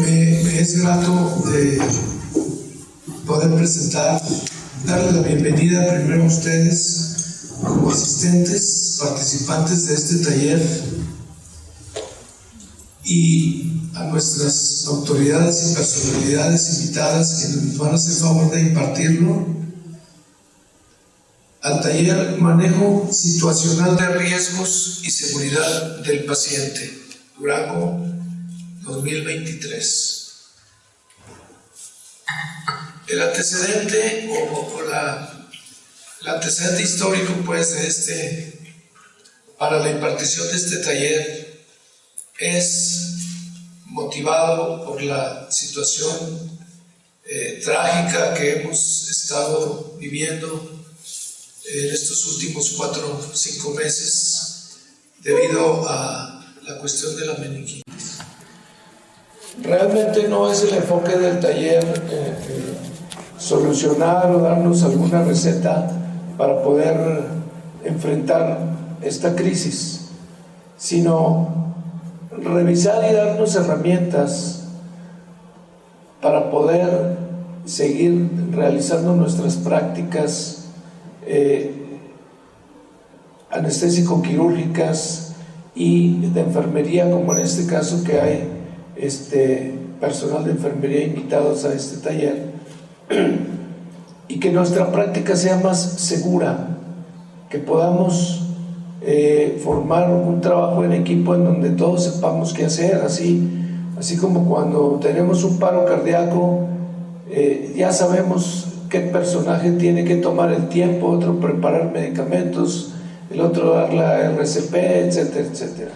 Me es grato de poder darles la bienvenida primero a ustedes como asistentes, participantes de este taller, y a nuestras autoridades y personalidades invitadas que nos van a hacer favor de impartirlo, al taller Manejo Situacional de Riesgos y Seguridad del Paciente, Durango 2023. El antecedente el antecedente histórico pues para la impartición de este taller es motivado por la situación trágica que hemos estado viviendo en estos últimos 4 o 5 meses debido a la cuestión de la meningitis. Realmente no es el enfoque del taller solucionar o darnos alguna receta para poder enfrentar esta crisis, sino revisar y darnos herramientas para poder seguir realizando nuestras prácticas anestésico-quirúrgicas y de enfermería, como en este caso que hay personal de enfermería invitados a este taller, y que nuestra práctica sea más segura, que podamos formar un trabajo en equipo en donde todos sepamos qué hacer, así como cuando tenemos un paro cardíaco, ya sabemos qué personaje tiene que tomar el tiempo, otro preparar medicamentos, el otro dar la RCP, etcétera, etcétera.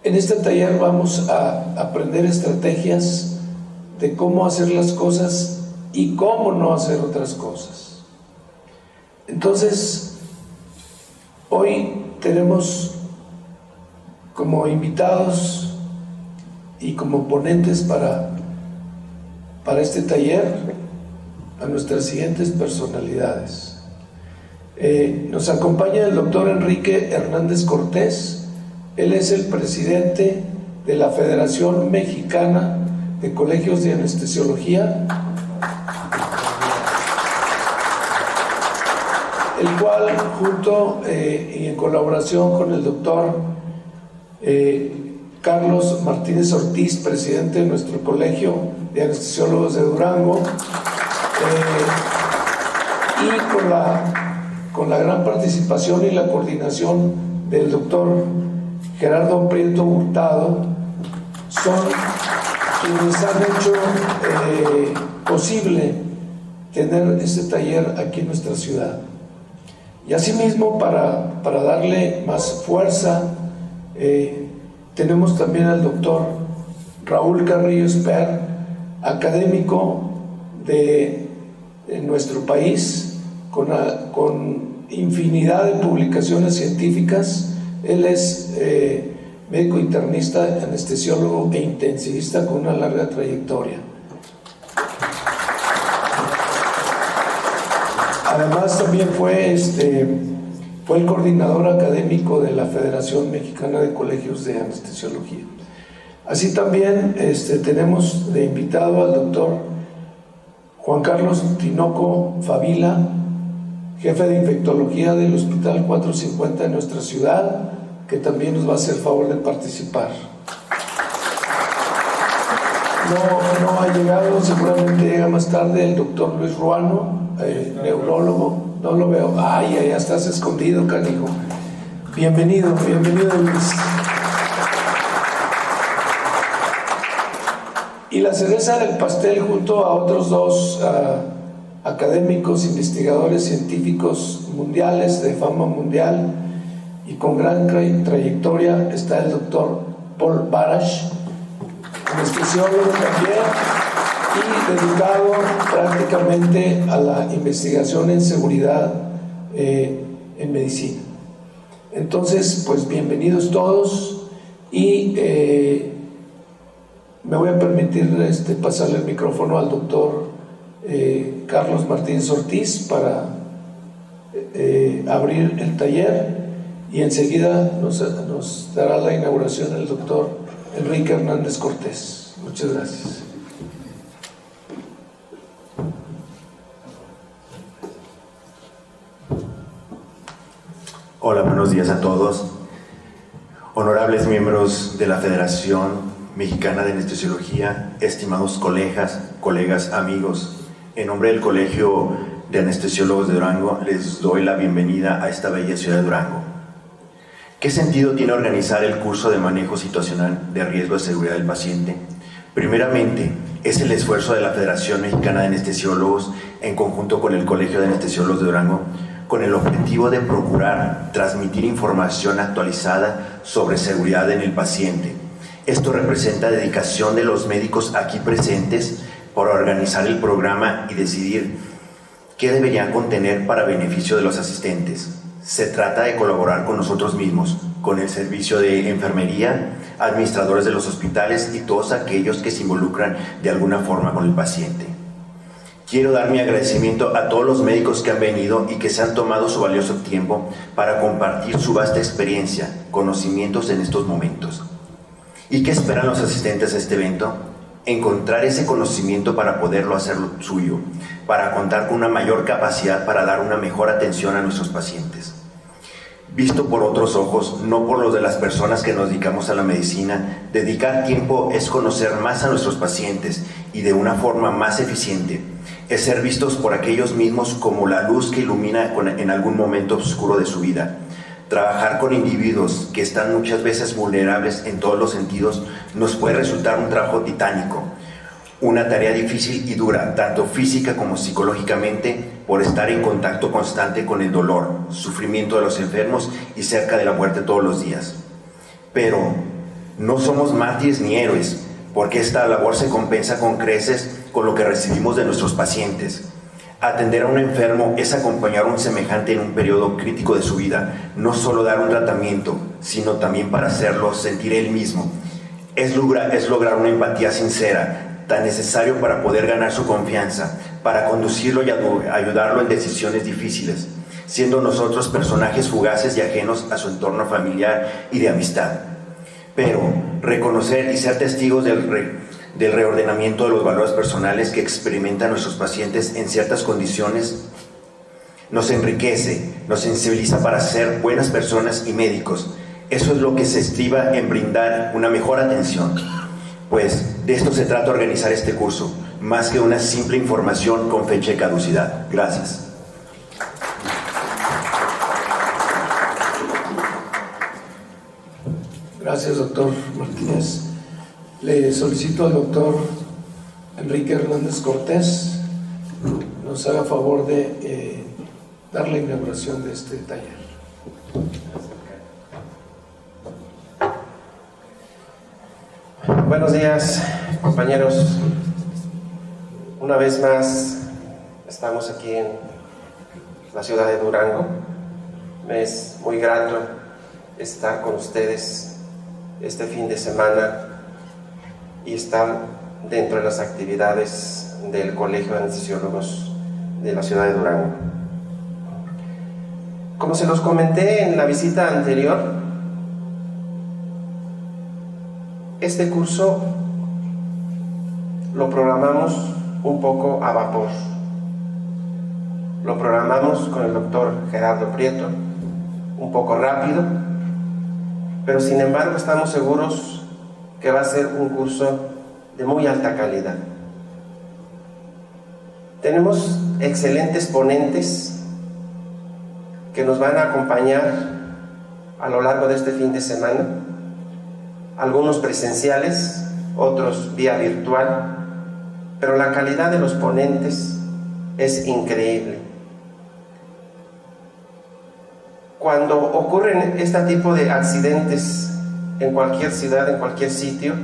En este taller vamos a aprender estrategias de cómo hacer las cosas y cómo no hacer otras cosas. Entonces, hoy tenemos como invitados y como ponentes para este taller a nuestras siguientes personalidades. Nos acompaña el doctor Enrique Hernández Cortés. Él es el presidente de la Federación Mexicana de Colegios de Anestesiología, el cual junto y en colaboración con el doctor Carlos Martínez Ortiz, presidente de nuestro Colegio de Anestesiólogos de Durango, y con la gran participación y la coordinación del doctor Gerardo Prieto Hurtado, son quienes han hecho posible tener este taller aquí en nuestra ciudad. Y asimismo, para darle más fuerza, tenemos también al doctor Raúl Carrillo Esper, académico de nuestro país, con infinidad de publicaciones científicas. Él es médico internista, anestesiólogo e intensivista con una larga trayectoria. Además también fue el coordinador académico de la Federación Mexicana de Colegios de Anestesiología. Así también tenemos de invitado al doctor Juan Carlos Tinoco Favila, jefe de infectología del Hospital 450 de nuestra ciudad, que también nos va a hacer favor de participar. No ha llegado, seguramente llega más tarde el doctor Luis Ruano, neurólogo. No lo veo. Ay, ya estás escondido, canijo. Bienvenido Luis. Y la cereza del pastel, junto a otros 2 académicos, investigadores científicos mundiales de fama mundial y con gran trayectoria, está el doctor Paul Barash, anestesiólogo también y dedicado prácticamente a la investigación en seguridad en medicina. Entonces, pues bienvenidos todos, y me voy a permitir pasarle el micrófono al doctor Carlos Martínez Ortiz para abrir el taller, y enseguida nos dará la inauguración el doctor Enrique Hernández Cortés. Muchas gracias. Hola, buenos días a todos. Honorables miembros de la Federación Mexicana de Anestesiología, estimados colegas, amigos, en nombre del Colegio de Anestesiólogos de Durango, les doy la bienvenida a esta bella ciudad de Durango. ¿Qué sentido tiene organizar el curso de manejo situacional de riesgo de seguridad del paciente? Primeramente, es el esfuerzo de la Federación Mexicana de Anestesiólogos en conjunto con el Colegio de Anestesiólogos de Durango, con el objetivo de procurar transmitir información actualizada sobre seguridad en el paciente. Esto representa dedicación de los médicos aquí presentes para organizar el programa y decidir qué deberían contener para beneficio de los asistentes. Se trata de colaborar con nosotros mismos, con el servicio de enfermería, administradores de los hospitales y todos aquellos que se involucran de alguna forma con el paciente. Quiero dar mi agradecimiento a todos los médicos que han venido y que se han tomado su valioso tiempo para compartir su vasta experiencia, conocimientos en estos momentos. ¿Y qué esperan los asistentes a este evento? Encontrar ese conocimiento para poderlo hacer suyo, para contar con una mayor capacidad para dar una mejor atención a nuestros pacientes. Visto por otros ojos, no por los de las personas que nos dedicamos a la medicina, dedicar tiempo es conocer más a nuestros pacientes y de una forma más eficiente. Es ser vistos por aquellos mismos como la luz que ilumina en algún momento oscuro de su vida. Trabajar con individuos que están muchas veces vulnerables en todos los sentidos nos puede resultar un trabajo titánico, una tarea difícil y dura, tanto física como psicológicamente, por estar en contacto constante con el dolor, sufrimiento de los enfermos y cerca de la muerte todos los días. Pero no somos mártires ni héroes, porque esta labor se compensa con creces con lo que recibimos de nuestros pacientes. Atender a un enfermo es acompañar a un semejante en un periodo crítico de su vida, no solo dar un tratamiento, sino también para hacerlo sentir él mismo. Es lograr una empatía sincera, tan necesario para poder ganar su confianza, para conducirlo y ayudarlo en decisiones difíciles, siendo nosotros personajes fugaces y ajenos a su entorno familiar y de amistad. Pero reconocer y ser testigos del reordenamiento de los valores personales que experimentan nuestros pacientes en ciertas condiciones nos enriquece, nos sensibiliza para ser buenas personas y médicos. Eso es lo que se estriba en brindar una mejor atención. Pues de esto se trata organizar este curso, más que una simple información con fecha de caducidad. Gracias. Gracias, doctor Martínez. Le solicito al doctor Enrique Hernández Cortés nos haga favor de dar la inauguración de este taller. Buenos días, compañeros. Una vez más estamos aquí en la ciudad de Durango. Me es muy grato estar con ustedes este fin de semana y estar dentro de las actividades del Colegio de Anestesiólogos de la ciudad de Durango. Como se los comenté en la visita anterior, este curso lo programamos un poco a vapor. Lo programamos con el doctor Gerardo Prieto, un poco rápido, pero sin embargo estamos seguros que va a ser un curso de muy alta calidad. Tenemos excelentes ponentes que nos van a acompañar a lo largo de este fin de semana, algunos presenciales, otros vía virtual, pero la calidad de los ponentes es increíble. Cuando ocurren este tipo de accidentes en cualquier ciudad, en cualquier sitio,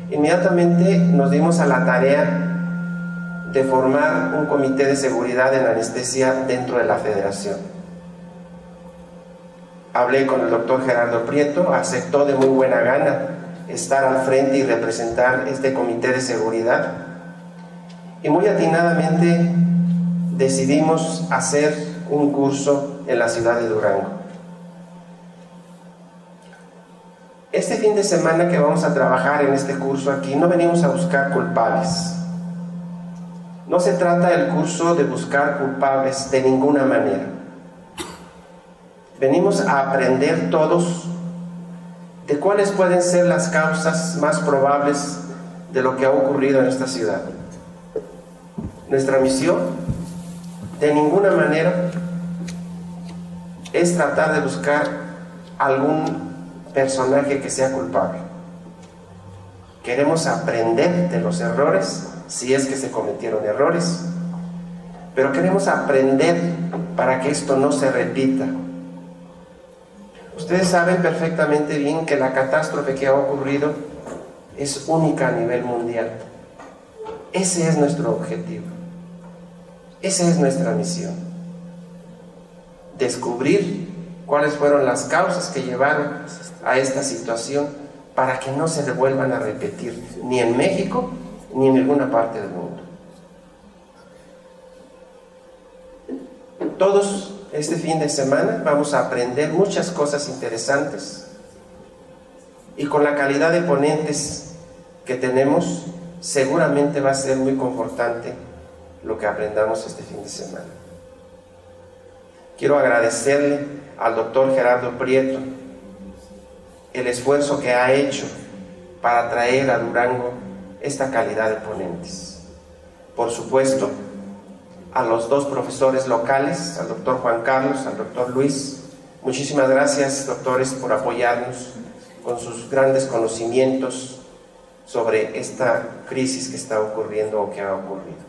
inmediatamente nos dimos a la tarea de formar un comité de seguridad en anestesia dentro de la federación. Hablé con el doctor Gerardo Prieto, aceptó de muy buena gana estar al frente y representar este comité de seguridad, y muy atinadamente decidimos hacer un curso en la ciudad de Durango. Este fin de semana que vamos a trabajar en este curso aquí, no venimos a buscar culpables. No se trata del curso de buscar culpables de ninguna manera. Venimos a aprender todos de cuáles pueden ser las causas más probables de lo que ha ocurrido en esta ciudad. Nuestra misión, de ninguna manera, es tratar de buscar algún personaje que sea culpable. Queremos aprender de los errores, si es que se cometieron errores, pero queremos aprender para que esto no se repita. Ustedes saben perfectamente bien que la catástrofe que ha ocurrido es única a nivel mundial. Ese es nuestro objetivo. Esa es nuestra misión. Descubrir cuáles fueron las causas que llevaron a esta situación para que no se vuelvan a repetir ni en México ni en ninguna parte del mundo. Todos este fin de semana vamos a aprender muchas cosas interesantes, y con la calidad de ponentes que tenemos seguramente va a ser muy confortante lo que aprendamos este fin de semana. Quiero agradecerle al doctor Gerardo Prieto el esfuerzo que ha hecho para traer a Durango esta calidad de ponentes. Por supuesto, a los dos profesores locales, al doctor Juan Carlos, al doctor Luis. Muchísimas gracias, doctores, por apoyarnos con sus grandes conocimientos sobre esta crisis que está ocurriendo o que ha ocurrido.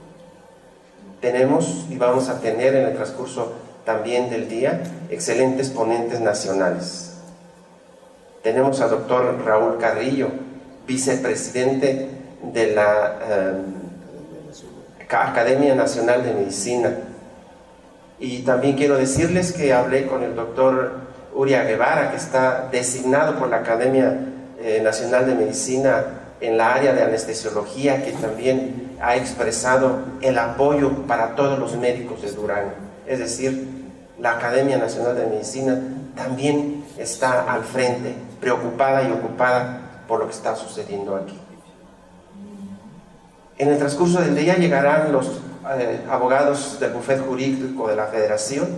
Tenemos y vamos a tener en el transcurso también del día excelentes ponentes nacionales. Tenemos al doctor Raúl Carrillo, vicepresidente de la Academia Nacional de Medicina. Y también quiero decirles que hablé con el doctor Uria Guevara, que está designado por la Academia Nacional de Medicina en la área de anestesiología, que también ha expresado el apoyo para todos los médicos de Durango. Es decir, la Academia Nacional de Medicina también está al frente, preocupada y ocupada por lo que está sucediendo aquí. En el transcurso del día llegarán los abogados del bufete jurídico de la Federación,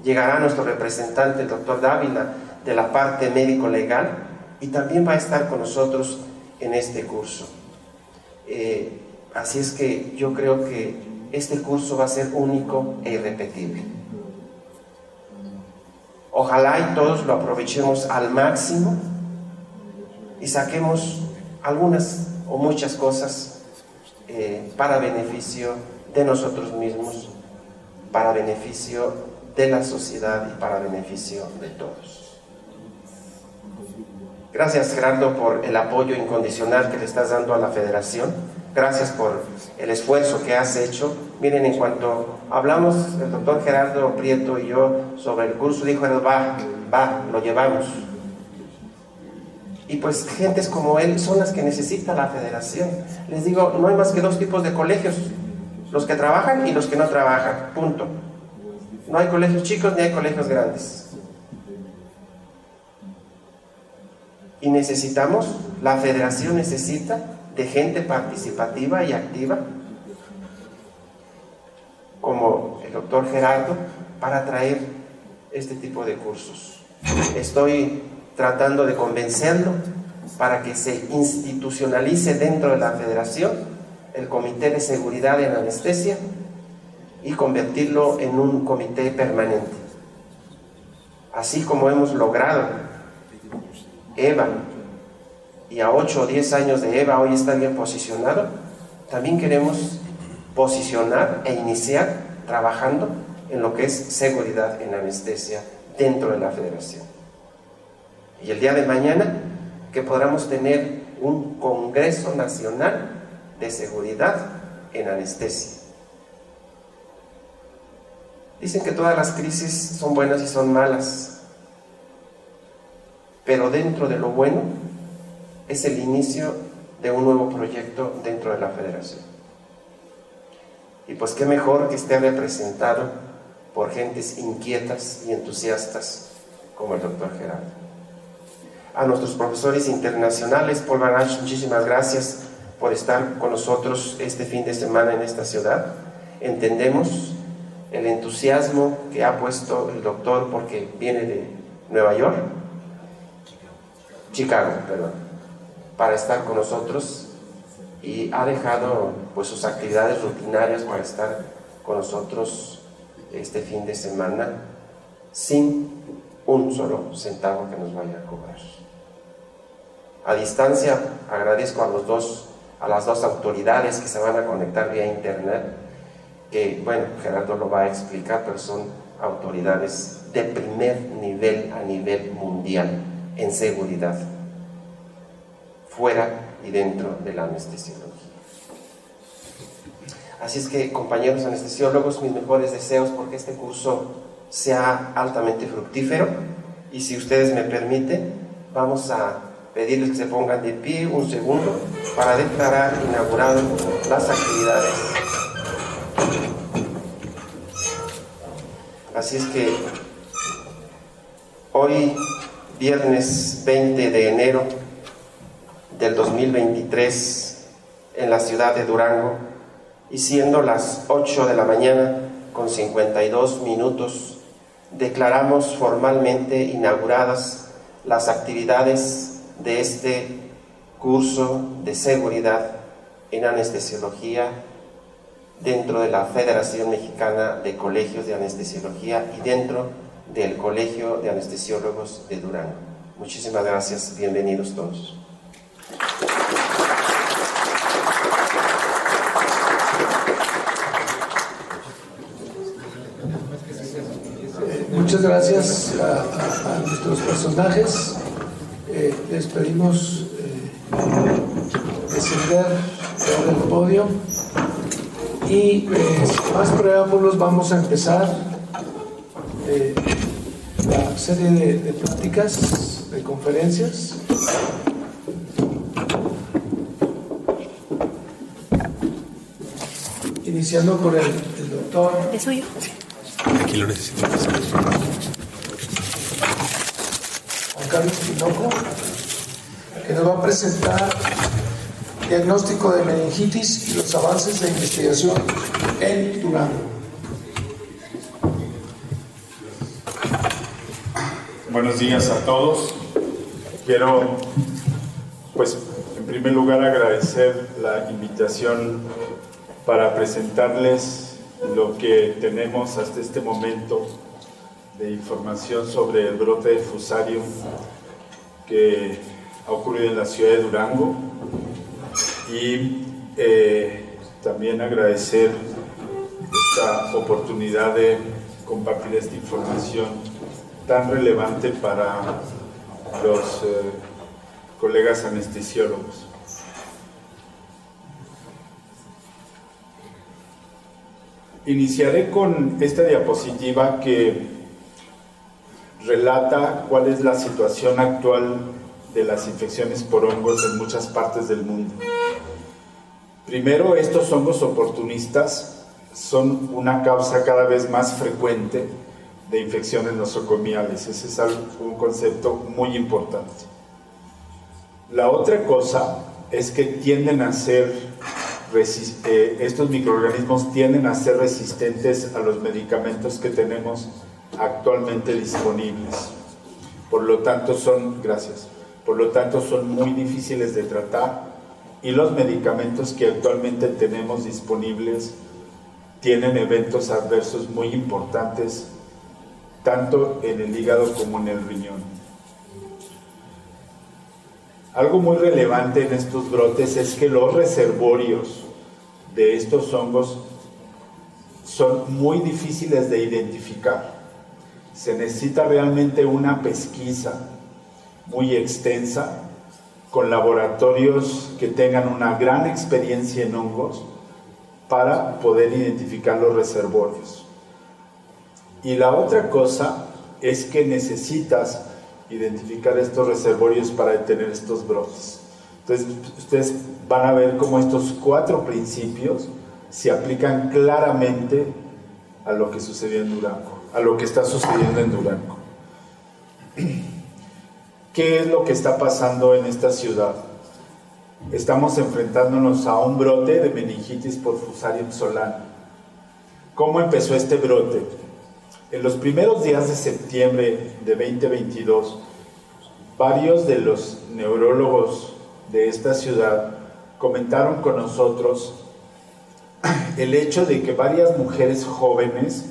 llegará nuestro representante, el doctor Dávila, de la parte médico-legal, y también va a estar con nosotros en este curso. Así es que yo creo que este curso va a ser único e irrepetible. Ojalá y todos lo aprovechemos al máximo y saquemos algunas o muchas cosas para beneficio de nosotros mismos, para beneficio de la sociedad y para beneficio de todos. Gracias, Gerardo, por el apoyo incondicional que le estás dando a la Federación. Gracias por el esfuerzo que has hecho. Miren, en cuanto hablamos el doctor Gerardo Prieto y yo sobre el curso, dijo él, lo llevamos. Y pues gentes como él son las que necesita la Federación. Les digo, no hay más que dos tipos de colegios: los que trabajan y los que no trabajan, punto. No hay colegios chicos ni hay colegios grandes. Y necesitamos, la Federación necesita de gente participativa y activa, como el doctor Gerardo, para traer este tipo de cursos. Estoy tratando de convencerlo para que se institucionalice dentro de la Federación el Comité de Seguridad en Anestesia y convertirlo en un comité permanente. Así como hemos logrado EVA, y a 8 o 10 años de EVA hoy está bien posicionado, también queremos posicionar e iniciar trabajando en lo que es seguridad en anestesia dentro de la Federación. Y el día de mañana que podamos tener un Congreso Nacional de Seguridad en Anestesia. Dicen que todas las crisis son buenas y son malas, pero dentro de lo bueno es el inicio de un nuevo proyecto dentro de la Federación. Y pues qué mejor que esté representado por gentes inquietas y entusiastas como el doctor Gerardo. a nuestros profesores internacionales. Paul Barach, muchísimas gracias por estar con nosotros este fin de semana en esta ciudad. Entendemos el entusiasmo que ha puesto el doctor porque viene de Chicago, para estar con nosotros, y ha dejado pues sus actividades rutinarias para estar con nosotros este fin de semana sin un solo centavo que nos vaya a cobrar. A distancia agradezco a las dos autoridades que se van a conectar vía internet, que bueno, Gerardo lo va a explicar, pero son autoridades de primer nivel a nivel mundial en seguridad, fuera y dentro de la anestesiología. Así es que, compañeros anestesiólogos, mis mejores deseos porque este curso sea altamente fructífero, y si ustedes me permiten, vamos a pedirles que se pongan de pie un segundo para declarar inaugurado las actividades. Así es que hoy, viernes 20 de enero del 2023, en la ciudad de Durango, y siendo las 8 de la mañana con 52 minutos, declaramos formalmente inauguradas las actividades de este curso de seguridad en anestesiología dentro de la Federación Mexicana de Colegios de Anestesiología y dentro del Colegio de Anestesiólogos de Durango. Muchísimas gracias, bienvenidos todos. Muchas gracias a nuestros personajes. Les pedimos descender del podio y sin más preámbulos vamos a empezar la serie de pláticas, de conferencias. Iniciando con el doctor. ¿Es suyo? Aquí lo necesito. Juan Carlos Tinoco, que nos va a presentar diagnóstico de meningitis y los avances de investigación en Durango. Buenos días a todos. Quiero, pues, en primer lugar agradecer la invitación para presentarles lo que tenemos hasta este momento de información sobre el brote de Fusarium que ha ocurrido en la ciudad de Durango, y también agradecer esta oportunidad de compartir esta información tan relevante para los colegas anestesiólogos. Iniciaré con esta diapositiva que relata cuál es la situación actual de las infecciones por hongos en muchas partes del mundo. Primero, estos hongos oportunistas son una causa cada vez más frecuente de infecciones nosocomiales. Ese es un concepto muy importante. La otra cosa es que tienden a ser estos microorganismos tienden a ser resistentes a los medicamentos que tenemos actualmente disponibles. Por lo tanto son muy difíciles de tratar, y los medicamentos que actualmente tenemos disponibles tienen eventos adversos muy importantes, tanto en el hígado como en el riñón. Algo muy relevante en estos brotes es que los reservorios de estos hongos son muy difíciles de identificar. Se necesita realmente una pesquisa muy extensa con laboratorios que tengan una gran experiencia en hongos para poder identificar los reservorios. Y la otra cosa es que necesitas identificar estos reservorios para detener estos brotes. Entonces, ustedes van a ver cómo estos 4 principios se aplican claramente a lo que sucedió en Durango, a lo que está sucediendo en Durango. ¿Qué es lo que está pasando en esta ciudad? Estamos enfrentándonos a un brote de meningitis por Fusarium solani. ¿Cómo empezó este brote? En los primeros días de septiembre de 2022, varios de los neurólogos de esta ciudad comentaron con nosotros el hecho de que varias mujeres jóvenes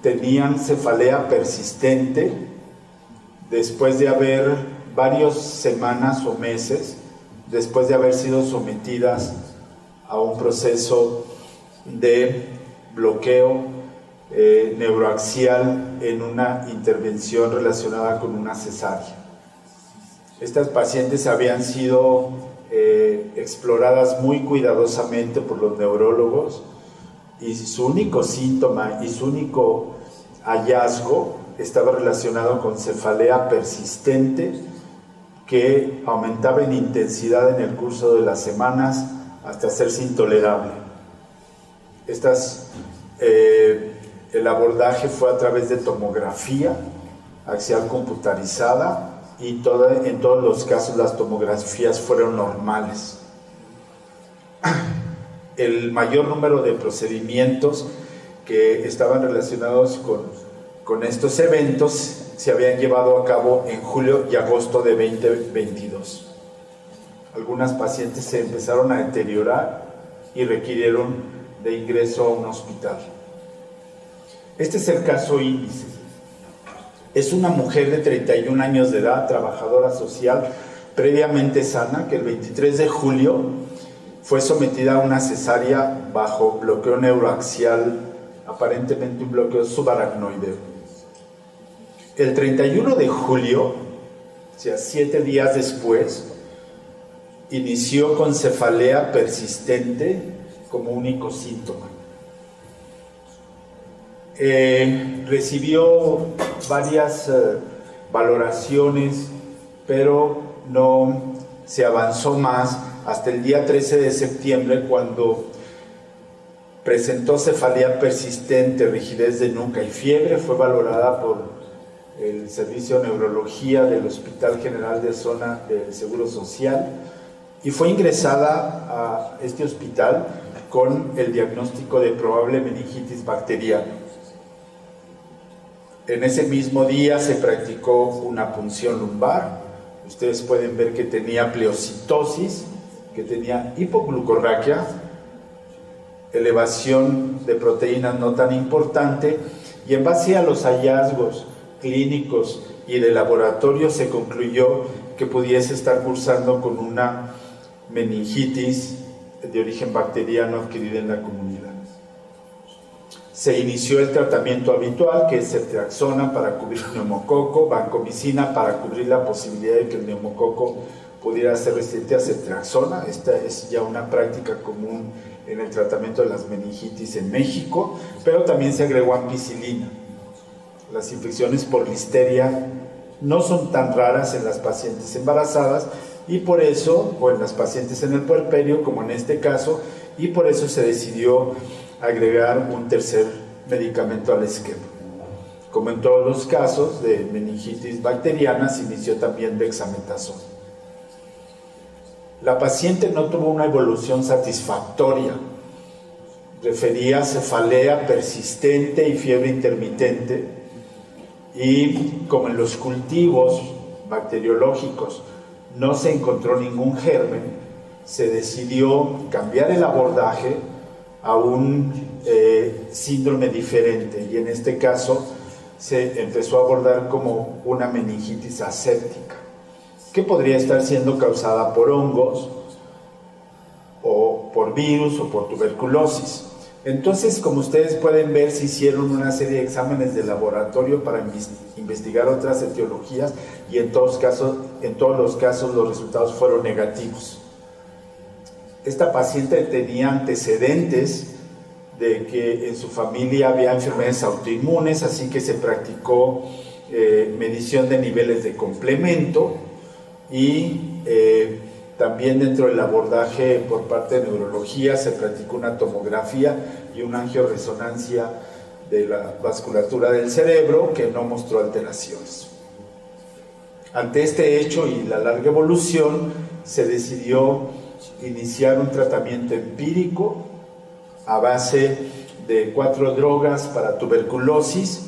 tenían cefalea persistente después de haber varias semanas o meses después de haber sido sometidas a un proceso de bloqueo neuroaxial en una intervención relacionada con una cesárea. Estas pacientes habían sido exploradas muy cuidadosamente por los neurólogos y su único síntoma y su único hallazgo estaba relacionado con cefalea persistente que aumentaba en intensidad en el curso de las semanas hasta hacerse intolerable. El abordaje fue a través de tomografía axial computarizada y en todos los casos las tomografías fueron normales. El mayor número de procedimientos que estaban relacionados con estos eventos se habían llevado a cabo en julio y agosto de 2022. Algunas pacientes se empezaron a deteriorar y requirieron de ingreso a un hospital. Este es el caso índice. Es una mujer de 31 años de edad, trabajadora social, previamente sana, que el 23 de julio fue sometida a una cesárea bajo bloqueo neuroaxial, aparentemente un bloqueo subaracnoideo. El 31 de julio, o sea, 7 días después, inició con cefalea persistente como único síntoma. Recibió varias valoraciones, pero no se avanzó más hasta el día 13 de septiembre, cuando presentó cefalea persistente, rigidez de nuca y fiebre. Fue valorada por el Servicio de Neurología del Hospital General de Zona del Seguro Social y fue ingresada a este hospital con el diagnóstico de probable meningitis bacteriana. En ese mismo día se practicó una punción lumbar. Ustedes pueden ver que tenía pleocitosis, que tenía hipoglucorraquia, elevación de proteínas no tan importante, y en base a los hallazgos clínicos y de laboratorio se concluyó que pudiese estar cursando con una meningitis de origen bacteriano adquirida en la comunidad. Se inició el tratamiento habitual, que es ceftriaxona para cubrir neumococo, vancomicina para cubrir la posibilidad de que el neumococo pudiera ser resistente a ceftriaxona. Esta es ya una práctica común en el tratamiento de las meningitis en México, pero también se agregó ampicilina. Las infecciones por listeria no son tan raras en las pacientes embarazadas y por eso, o en las pacientes en el puerperio, como en este caso, y por eso se decidió agregar un tercer medicamento al esquema. Como en todos los casos de meningitis bacteriana, se inició también dexametasona. La paciente no tuvo una evolución satisfactoria. Refería cefalea persistente y fiebre intermitente, y como en los cultivos bacteriológicos no se encontró ningún germen, se decidió cambiar el abordaje a un síndrome diferente, y en este caso se empezó a abordar como una meningitis aséptica, que podría estar siendo causada por hongos o por virus o por tuberculosis. Entonces, como ustedes pueden ver, se hicieron una serie de exámenes de laboratorio para investigar otras etiologías, y en todos los casos los resultados fueron negativos. Esta paciente tenía antecedentes de que en su familia había enfermedades autoinmunes, así que se practicó medición de niveles de complemento, y también dentro del abordaje por parte de neurología se practicó una tomografía y una angioresonancia de la vasculatura del cerebro que no mostró alteraciones. Ante este hecho y la larga evolución, se decidió iniciar un tratamiento empírico a base de 4 drogas para tuberculosis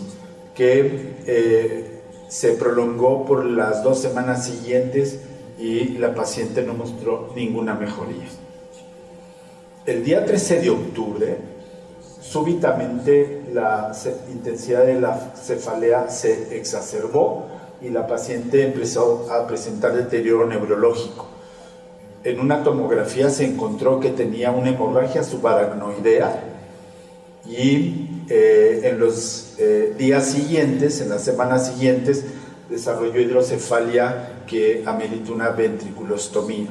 que se prolongó por las 2 semanas siguientes y la paciente no mostró ninguna mejoría. El día 13 de octubre, súbitamente la intensidad de la cefalea se exacerbó y la paciente empezó a presentar deterioro neurológico. En una tomografía se encontró que tenía una hemorragia subaracnoidea y en los días siguientes, en las semanas siguientes, desarrolló hidrocefalia que ameritó una ventriculostomía.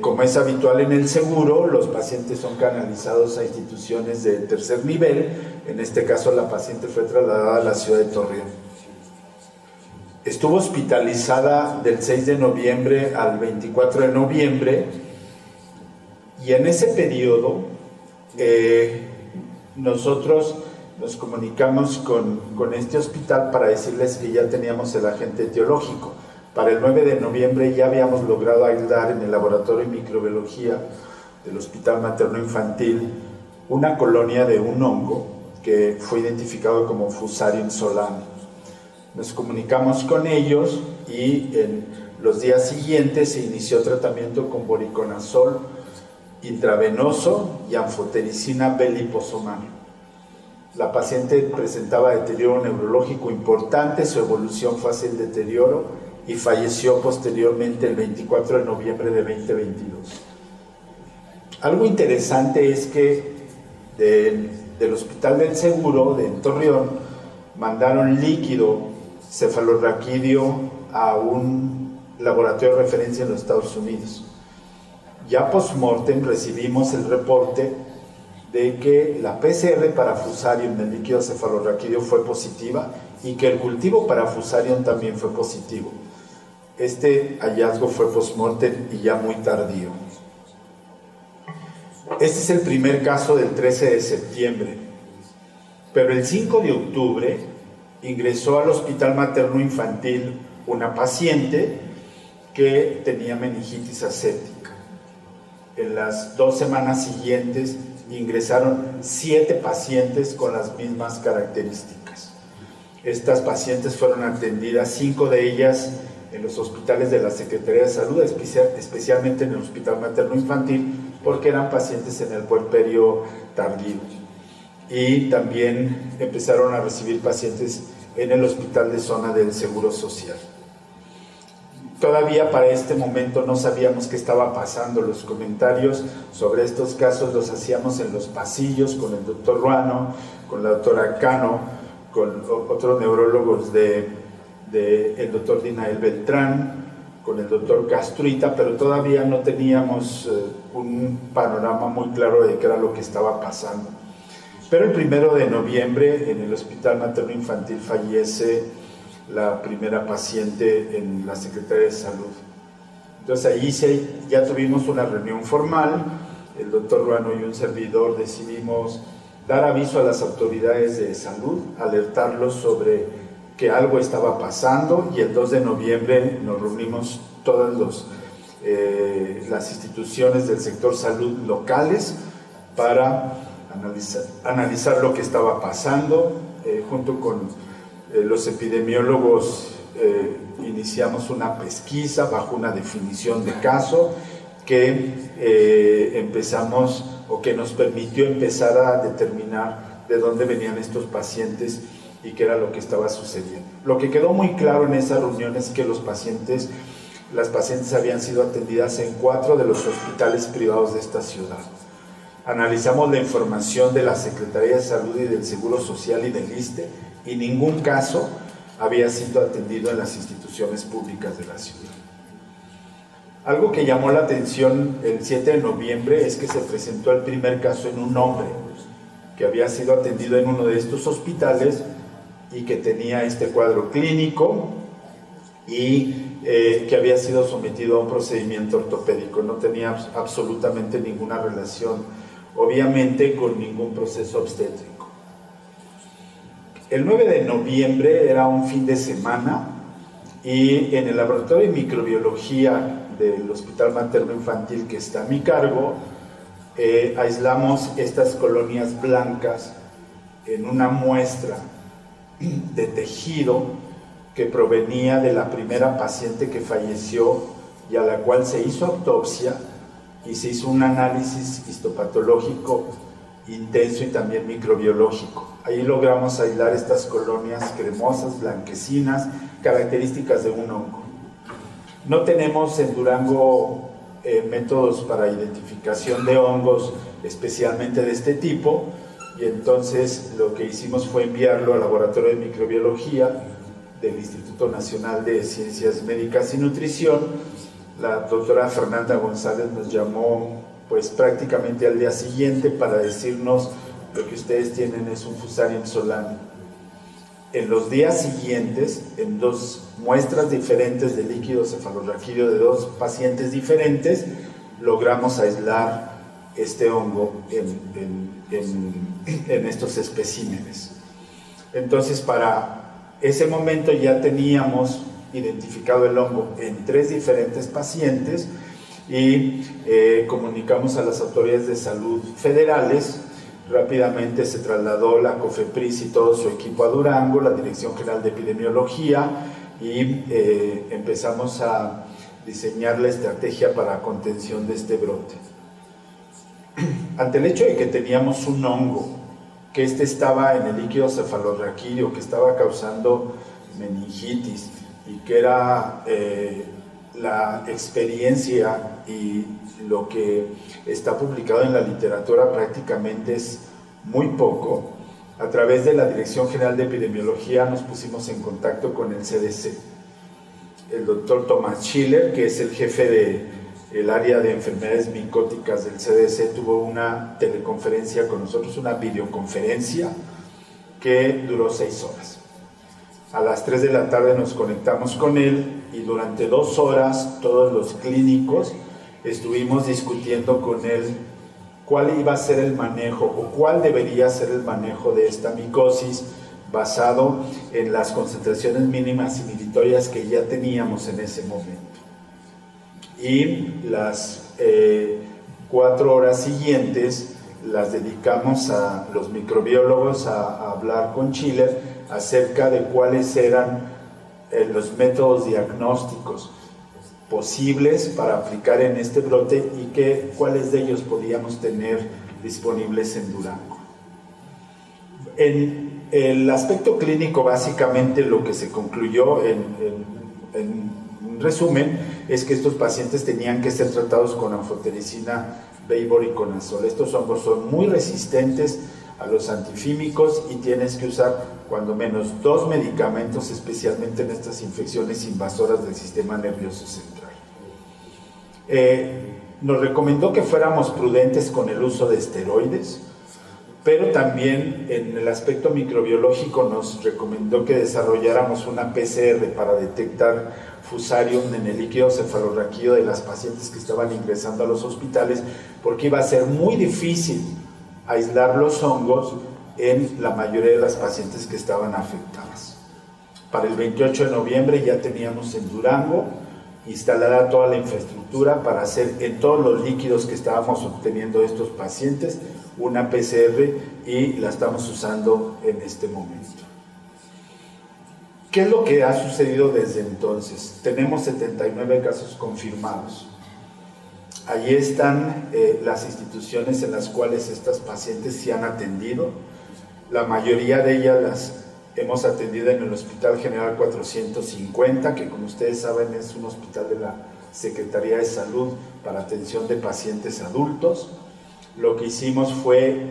Como es habitual en el seguro, los pacientes son canalizados a instituciones de tercer nivel. En este caso, la paciente fue trasladada a la ciudad de Torreón. Estuvo hospitalizada del 6 de noviembre al 24 de noviembre y en ese periodo nosotros nos comunicamos con este hospital para decirles que ya teníamos el agente etiológico. Para el 9 de noviembre ya habíamos logrado aislar en el laboratorio de microbiología del Hospital Materno Infantil una colonia de un hongo que fue identificado como Fusarium solano. Nos comunicamos con ellos y en los días siguientes se inició tratamiento con voriconazol intravenoso y anfotericina B-liposomal. La paciente presentaba deterioro neurológico importante, su evolución fue hacia el deterioro y falleció posteriormente el 24 de noviembre de 2022. Algo interesante es que del Hospital del Seguro de Torreón mandaron líquido cefalorraquídeo a un laboratorio de referencia en los Estados Unidos. Ya post-mortem recibimos el reporte de que la PCR para Fusarium del líquido cefalorraquídeo fue positiva y que el cultivo para Fusarium también fue positivo. Este hallazgo fue post-mortem y ya muy tardío. Este es el primer caso del 13 de septiembre, pero el 5 de octubre ingresó al Hospital Materno Infantil una paciente que tenía meningitis aséptica. En las 2 semanas siguientes ingresaron 7 pacientes con las mismas características. Estas pacientes fueron atendidas, 5 de ellas en los hospitales de la Secretaría de Salud, especialmente en el Hospital Materno Infantil, porque eran pacientes en el puerperio tardío. Y también empezaron a recibir pacientes en el Hospital de Zona del Seguro Social. Todavía para este momento no sabíamos qué estaba pasando. Los comentarios sobre estos casos los hacíamos en los pasillos con el doctor Ruano, con la doctora Cano, con otros neurólogos el doctor Dinael Beltrán, con el doctor Castruita, pero todavía no teníamos un panorama muy claro de qué era lo que estaba pasando. Pero el 1 de noviembre en el Hospital Materno Infantil fallece la primera paciente en la Secretaría de Salud. Entonces allí ya tuvimos una reunión formal, el doctor Ruano y un servidor decidimos dar aviso a las autoridades de salud, alertarlos sobre que algo estaba pasando, y el 2 de noviembre nos reunimos todas las instituciones del sector salud locales para analizar lo que estaba pasando. Junto con los epidemiólogos iniciamos una pesquisa bajo una definición de caso que empezamos, o que nos permitió empezar a determinar de dónde venían estos pacientes y qué era lo que estaba sucediendo. Lo que quedó muy claro en esa reunión es que las pacientes habían sido atendidas en 4 de los hospitales privados de esta ciudad. Analizamos la información de la Secretaría de Salud y del Seguro Social y del ISSSTE, y ningún caso había sido atendido en las instituciones públicas de la ciudad. Algo que llamó la atención el 7 de noviembre es que se presentó el primer caso en un hombre que había sido atendido en uno de estos hospitales y que tenía este cuadro clínico y que había sido sometido a un procedimiento ortopédico. No tenía absolutamente ninguna relación, obviamente, con ningún proceso obstétrico. El 9 de noviembre era un fin de semana y en el laboratorio de microbiología del Hospital Materno Infantil, que está a mi cargo, aislamos estas colonias blancas en una muestra de tejido que provenía de la primera paciente que falleció y a la cual se hizo autopsia y se hizo un análisis histopatológico intenso y también microbiológico. Ahí logramos aislar estas colonias cremosas, blanquecinas, características de un hongo. No tenemos en Durango métodos para identificación de hongos especialmente de este tipo, y entonces lo que hicimos fue enviarlo al laboratorio de microbiología del Instituto Nacional de Ciencias Médicas y Nutrición. La doctora Fernanda González nos llamó pues prácticamente al día siguiente para decirnos: lo que ustedes tienen es un Fusarium solani. En los días siguientes, en 2 muestras diferentes de líquido cefalorraquídeo de 2 pacientes diferentes, logramos aislar este hongo en estos especímenes. Entonces, para ese momento ya teníamos identificado el hongo en 3 diferentes pacientes y comunicamos a las autoridades de salud federales. Rápidamente se trasladó la COFEPRIS y todo su equipo a Durango, la Dirección General de Epidemiología, y empezamos a diseñar la estrategia para contención de este brote. Ante el hecho de que teníamos un hongo, que estaba en el líquido cefalorraquídeo, que estaba causando meningitis y que era la experiencia y lo que está publicado en la literatura prácticamente es muy poco, a través de la Dirección General de Epidemiología nos pusimos en contacto con el CDC. El doctor Thomas Schiller, que es el jefe del área de enfermedades micóticas del CDC, tuvo una teleconferencia con nosotros, una videoconferencia que duró 6 horas. A las 3 de la tarde nos conectamos con él y durante 2 horas todos los clínicos estuvimos discutiendo con él cuál iba a ser el manejo o cuál debería ser el manejo de esta micosis basado en las concentraciones mínimas inhibitorias que ya teníamos en ese momento. Y las 4 horas siguientes las dedicamos a los microbiólogos a hablar con Schiller acerca de cuáles eran los métodos diagnósticos posibles para aplicar en este brote y cuáles de ellos podíamos tener disponibles en Durango. En el aspecto clínico, básicamente lo que se concluyó en resumen es que estos pacientes tenían que ser tratados con anfotericina, beivoriconazol. Estos hongos son muy resistentes a los antifímicos y tienes que usar cuando menos 2 medicamentos, especialmente en estas infecciones invasoras del sistema nervioso central. Nos recomendó que fuéramos prudentes con el uso de esteroides, pero también en el aspecto microbiológico nos recomendó que desarrolláramos una PCR para detectar Fusarium en el líquido cefalorraquídeo de las pacientes que estaban ingresando a los hospitales, porque iba a ser muy difícil aislar los hongos en la mayoría de las pacientes que estaban afectadas. Para el 28 de noviembre ya teníamos en Durango instalada toda la infraestructura para hacer en todos los líquidos que estábamos obteniendo de estos pacientes una PCR y la estamos usando en este momento. ¿Qué es lo que ha sucedido desde entonces? Tenemos 79 casos confirmados. Allí están las instituciones en las cuales estas pacientes se han atendido. La mayoría de ellas las hemos atendido en el Hospital General 450, que como ustedes saben es un hospital de la Secretaría de Salud para atención de pacientes adultos. Lo que hicimos fue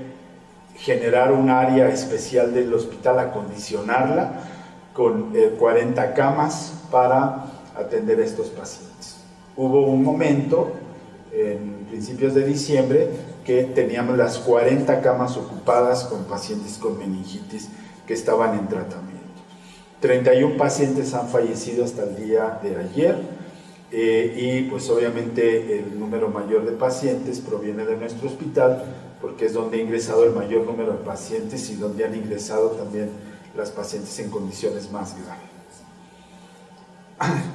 generar un área especial del hospital, acondicionarla con 40 camas para atender a estos pacientes. Hubo un momento en principios de diciembre que teníamos las 40 camas ocupadas con pacientes con meningitis que estaban en tratamiento. 31 pacientes han fallecido hasta el día de ayer y pues obviamente el número mayor de pacientes proviene de nuestro hospital porque es donde ha ingresado el mayor número de pacientes y donde han ingresado también las pacientes en condiciones más graves.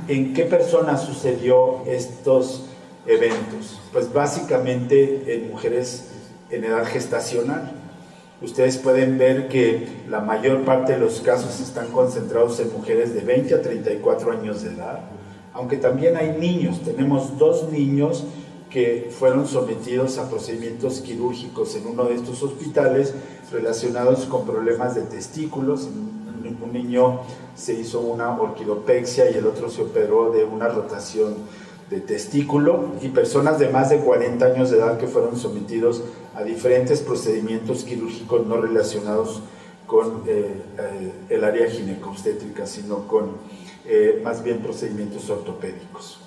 ¿En qué personas sucedió estos eventos? Pues básicamente en mujeres en edad gestacional. Ustedes pueden ver que la mayor parte de los casos están concentrados en mujeres de 20 a 34 años de edad, aunque también hay niños. Tenemos 2 niños que fueron sometidos a procedimientos quirúrgicos en uno de estos hospitales relacionados con problemas de testículos. Un niño se hizo una orquidopexia y el otro se operó de una rotación de testículo, y personas de más de 40 años de edad que fueron sometidos a diferentes procedimientos quirúrgicos no relacionados con el área ginecobstétrica, sino con más bien procedimientos ortopédicos.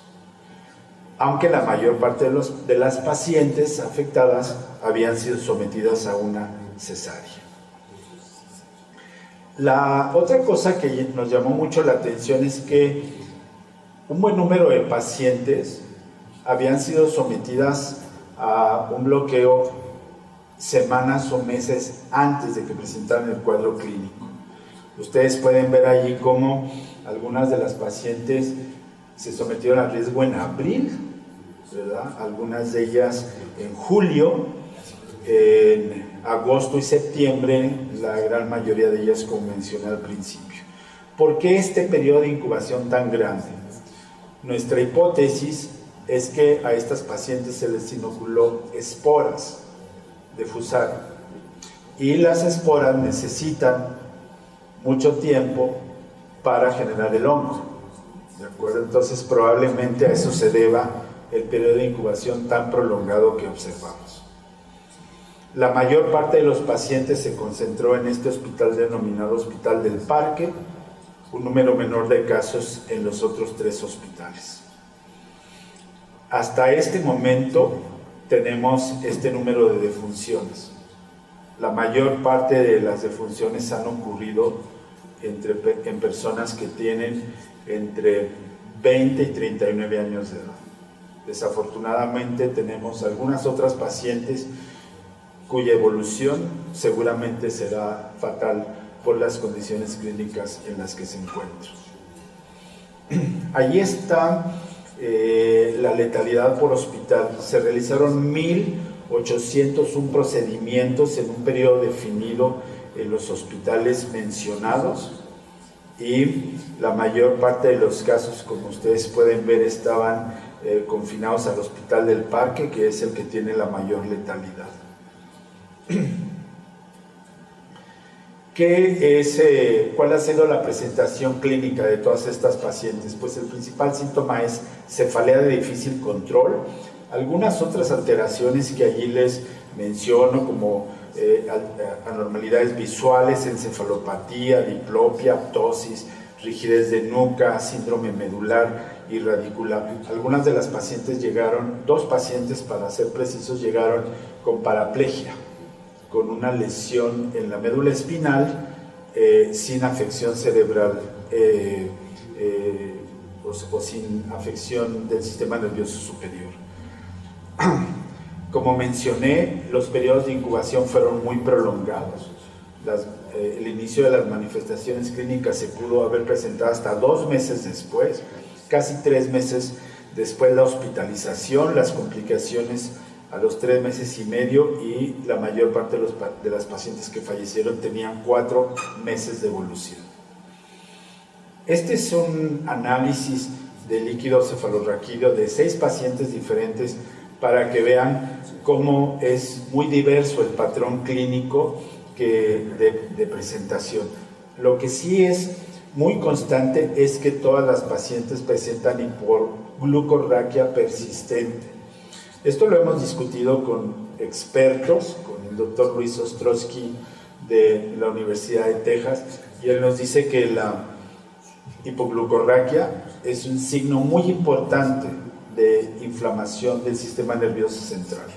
Aunque la mayor parte de las pacientes afectadas habían sido sometidas a una cesárea. La otra cosa que nos llamó mucho la atención es que un buen número de pacientes habían sido sometidas a un bloqueo semanas o meses antes de que presentaran el cuadro clínico. Ustedes pueden ver allí cómo algunas de las pacientes se sometieron a riesgo en abril, ¿verdad? Algunas de ellas en julio, en agosto y septiembre, la gran mayoría de ellas, como mencioné al principio. ¿Por qué este periodo de incubación tan grande? Nuestra hipótesis es que a estas pacientes se les inoculó esporas de Fusarium, y las esporas necesitan mucho tiempo para generar el hongo, ¿de acuerdo? Entonces probablemente a eso se deba el periodo de incubación tan prolongado que observamos. La mayor parte de los pacientes se concentró en este hospital denominado Hospital del Parque, un número menor de casos en los otros 3 hospitales. Hasta este momento tenemos este número de defunciones. La mayor parte de las defunciones han ocurrido en personas que tienen entre 20 y 39 años de edad. Desafortunadamente tenemos algunas otras pacientes cuya evolución seguramente será fatal por las condiciones clínicas en las que se encuentran. Allí está la letalidad por hospital. Se realizaron 1.801 procedimientos en un periodo definido en los hospitales mencionados, y la mayor parte de los casos, como ustedes pueden ver, estaban confinados al Hospital del Parque, que es el que tiene la mayor letalidad. ¿Cuál ha sido la presentación clínica de todas estas pacientes? Pues el principal síntoma es cefalea de difícil control. Algunas otras alteraciones que allí les menciono, como anormalidades visuales, encefalopatía, diplopia, ptosis, rigidez de nuca, síndrome medular y radicular. Algunas de las pacientes llegaron, 2 pacientes para ser precisos, llegaron con paraplegia, con una lesión en la médula espinal, sin afección cerebral o sin afección del sistema nervioso superior. Como mencioné, los periodos de incubación fueron muy prolongados. El inicio de las manifestaciones clínicas se pudo haber presentado hasta 2 meses después, casi 3 meses después la hospitalización, las complicaciones a los 3 meses y medio, y la mayor parte de las pacientes que fallecieron tenían 4 meses de evolución. Este es un análisis de líquido cefalorraquídeo de 6 pacientes diferentes para que vean cómo es muy diverso el patrón clínico de presentación. Lo que sí es muy constante es que todas las pacientes presentan hipoglucorraquia persistente. Esto lo hemos discutido con expertos, con el doctor Luis Ostrowski de la Universidad de Texas, y él nos dice que la hipoglucorraquia es un signo muy importante de inflamación del sistema nervioso central.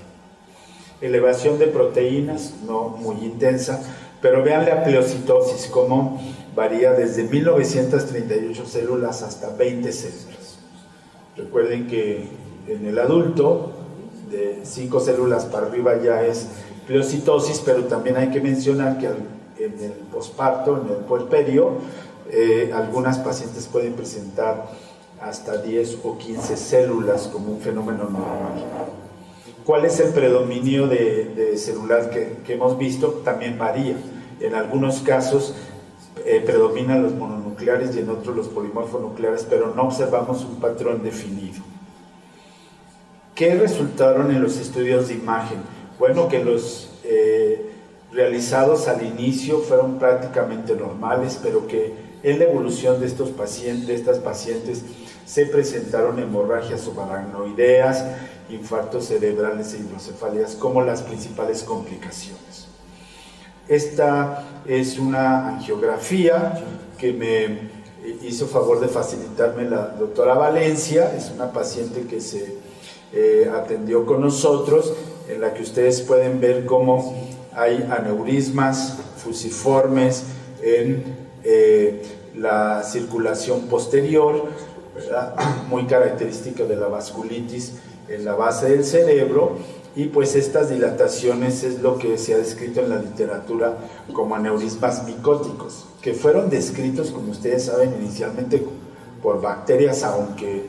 Elevación de proteínas, no muy intensa, pero vean la pleocitosis, cómo varía desde 1938 células hasta 20 células. Recuerden que en el adulto, de 5 células para arriba ya es pleocitosis, pero también hay que mencionar que en el posparto, en el puerperio, algunas pacientes pueden presentar hasta 10 o 15 células como un fenómeno normal. ¿Cuál es el predominio de celular que hemos visto? También varía. En algunos casos predominan los mononucleares y en otros los polimorfonucleares, pero no observamos un patrón definido. ¿Qué resultaron en los estudios de imagen? Bueno, que los realizados al inicio fueron prácticamente normales, pero que en la evolución de estas pacientes se presentaron hemorragias subaracnoideas, infartos cerebrales e hidrocefalias como las principales complicaciones. Esta es una angiografía que me hizo favor de facilitarme la doctora Valencia. Es una paciente que se atendió con nosotros, en la que ustedes pueden ver cómo hay aneurismas fusiformes en la circulación posterior, ¿verdad? Muy característica de la vasculitis en la base del cerebro, y pues estas dilataciones es lo que se ha descrito en la literatura como aneurismas micóticos, que fueron descritos, como ustedes saben, inicialmente por bacterias, aunque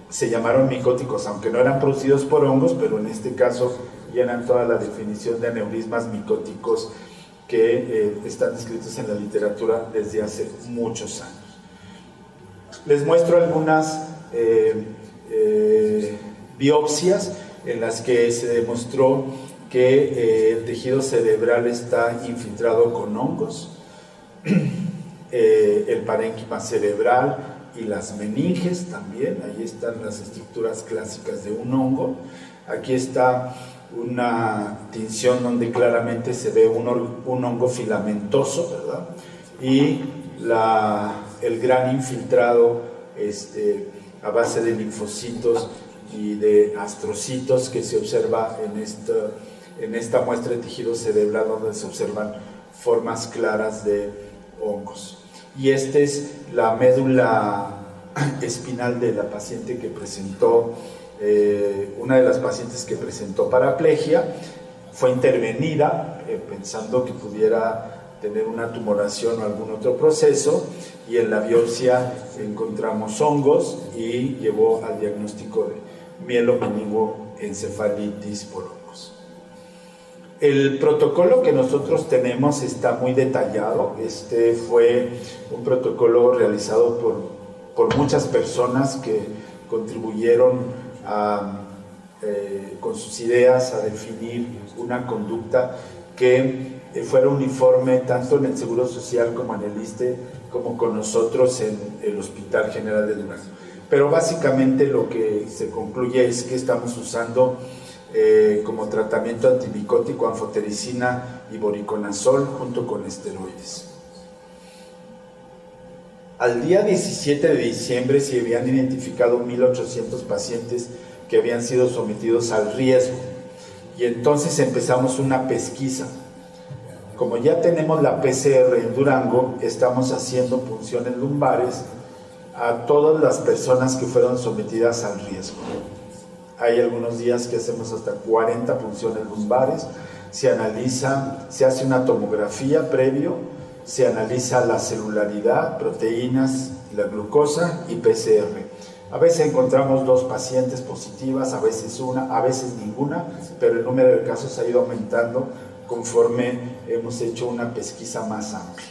se llamaron micóticos, aunque no eran producidos por hongos, pero en este caso llenan toda la definición de aneurismas micóticos que están descritos en la literatura desde hace muchos años. Les muestro algunas biopsias en las que se demostró que el tejido cerebral está infiltrado con hongos, el parénquima cerebral y las meninges también. Ahí están las estructuras clásicas de un hongo. Aquí está una tinción donde claramente se ve un hongo filamentoso, ¿verdad? Y el gran infiltrado a base de linfocitos y de astrocitos que se observa en esta muestra de tejido cerebral, donde se observan formas claras de hongos. Y esta es la médula espinal de la paciente que presentó, una de las pacientes que presentó paraplegia. Fue intervenida pensando que pudiera tener una tumoración o algún otro proceso, y en la biopsia encontramos hongos y llevó al diagnóstico de mielomeningoencefalitis por hongos. El protocolo que nosotros tenemos está muy detallado. Este fue un protocolo realizado por muchas personas que contribuyeron con sus ideas a definir una conducta que fuera uniforme tanto en el Seguro Social como en el ISSSTE, como con nosotros en el Hospital General de Durango. Pero básicamente lo que se concluye es que estamos usando como tratamiento antimicótico anfotericina y voriconazol junto con esteroides. Al día 17 de diciembre se habían identificado 1.800 pacientes que habían sido sometidos al riesgo, y entonces empezamos una pesquisa. Como ya tenemos la PCR en Durango, estamos haciendo punciones lumbares a todas las personas que fueron sometidas al riesgo. Hay algunos días que hacemos hasta 40 punciones lumbares. Se hace una tomografía previo, se analiza la celularidad, proteínas, la glucosa y PCR. A veces encontramos 2 pacientes positivas, a veces una, a veces ninguna, pero el número de casos ha ido aumentando conforme hemos hecho una pesquisa más amplia.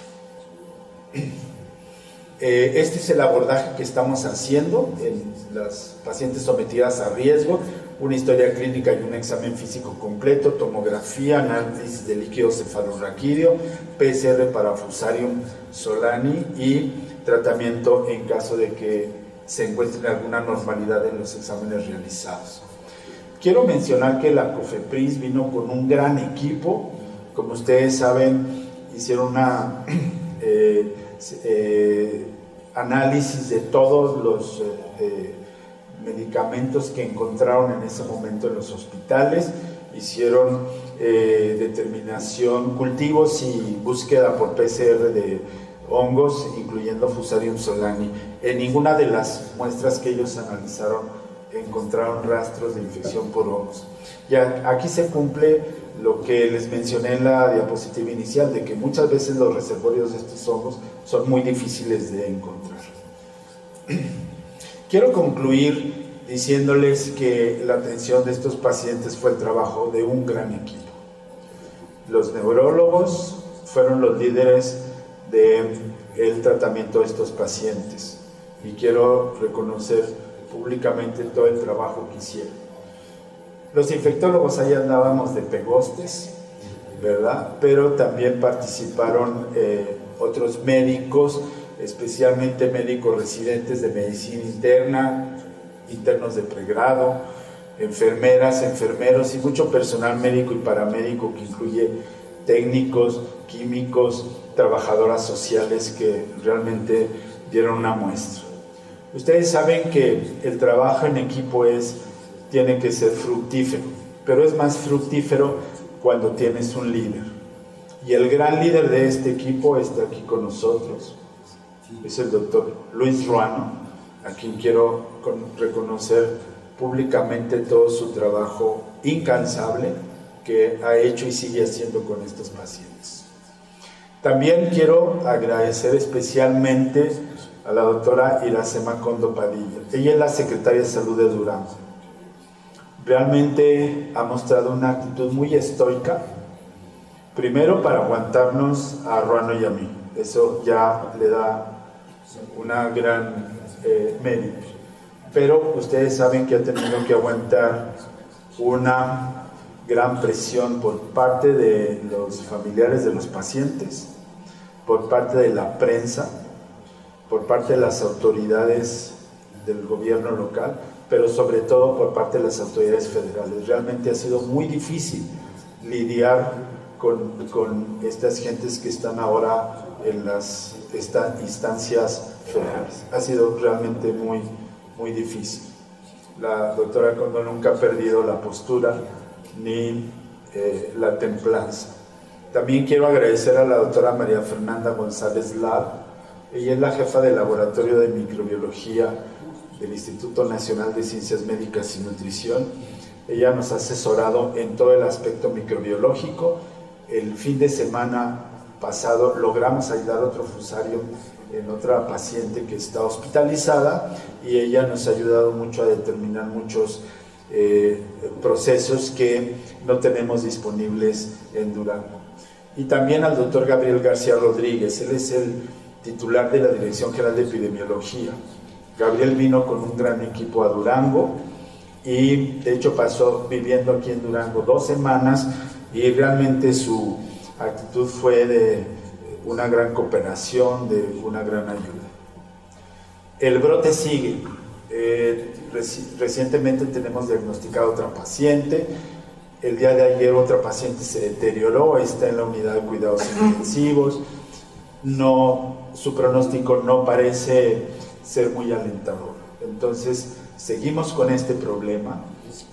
Este es el abordaje que estamos haciendo en las pacientes sometidas a riesgo: una historia clínica y un examen físico completo, tomografía, análisis de líquido cefalorraquídeo, PCR para Fusarium solani y tratamiento en caso de que se encuentre alguna normalidad en los exámenes realizados. Quiero mencionar que la COFEPRIS vino con un gran equipo. Como ustedes saben, hicieron una análisis de todos los medicamentos que encontraron en ese momento en los hospitales, hicieron determinación, cultivos y búsqueda por PCR de hongos, incluyendo Fusarium solani. En ninguna de las muestras que ellos analizaron encontraron rastros de infección por hongos. Y aquí se cumple lo que les mencioné en la diapositiva inicial, de que muchas veces los reservorios de estos hongos son muy difíciles de encontrar. Quiero concluir diciéndoles que la atención de estos pacientes fue el trabajo de un gran equipo. Los neurólogos fueron los líderes del tratamiento de estos pacientes y quiero reconocer públicamente todo el trabajo que hicieron. Los infectólogos ahí andábamos de pegostes, ¿verdad? Pero también participaron otros médicos, especialmente médicos residentes de medicina interna, internos de pregrado, enfermeras, enfermeros y mucho personal médico y paramédico que incluye técnicos, químicos, trabajadoras sociales que realmente dieron una muestra. Ustedes saben que el trabajo en equipo tiene que ser fructífero, pero es más fructífero cuando tienes un líder. Y el gran líder de este equipo está aquí con nosotros, es el doctor Luis Ruano, a quien quiero reconocer públicamente todo su trabajo incansable que ha hecho y sigue haciendo con estos pacientes. También quiero agradecer especialmente a la doctora Iracema Condo Padilla. Ella es la secretaria de Salud de Durango. Realmente ha mostrado una actitud muy estoica, primero para aguantarnos a Ruano y a mí. Eso ya le da una gran mérito. Pero ustedes saben que ha tenido que aguantar una gran presión por parte de los familiares de los pacientes, por parte de la prensa, por parte de las autoridades del gobierno local, pero sobre todo por parte de las autoridades federales. Realmente ha sido muy difícil lidiar con estas gentes que están ahora en las instancias federales. Ha sido realmente muy difícil. La doctora Condo nunca ha perdido la postura ni la templanza. También quiero agradecer a la doctora María Fernanda González Lar. Ella es la jefa del Laboratorio de Microbiología del Instituto Nacional de Ciencias Médicas y Nutrición. Ella nos ha asesorado en todo el aspecto microbiológico. El fin de semana pasado logramos aislar otro fusario en otra paciente que está hospitalizada y ella nos ha ayudado mucho a determinar muchos procesos que no tenemos disponibles en Durango. Y también al doctor Gabriel García Rodríguez, él es el titular de la Dirección General de Epidemiología. Gabriel vino con un gran equipo a Durango y de hecho pasó viviendo aquí en Durango 2 semanas y realmente su actitud fue de una gran cooperación, de una gran ayuda. El brote sigue. Recientemente tenemos diagnosticado otra paciente. El día de ayer otra paciente se deterioró, está en la unidad de cuidados intensivos. Su pronóstico no parece ser muy alentador. Entonces, seguimos con este problema.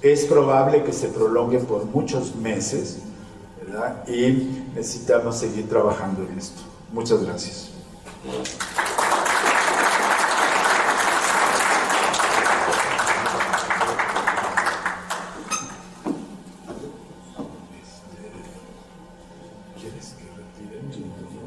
Es probable que se prolongue por muchos meses, ¿verdad? Y necesitamos seguir trabajando en esto. Muchas gracias. ¿Quieres que retire?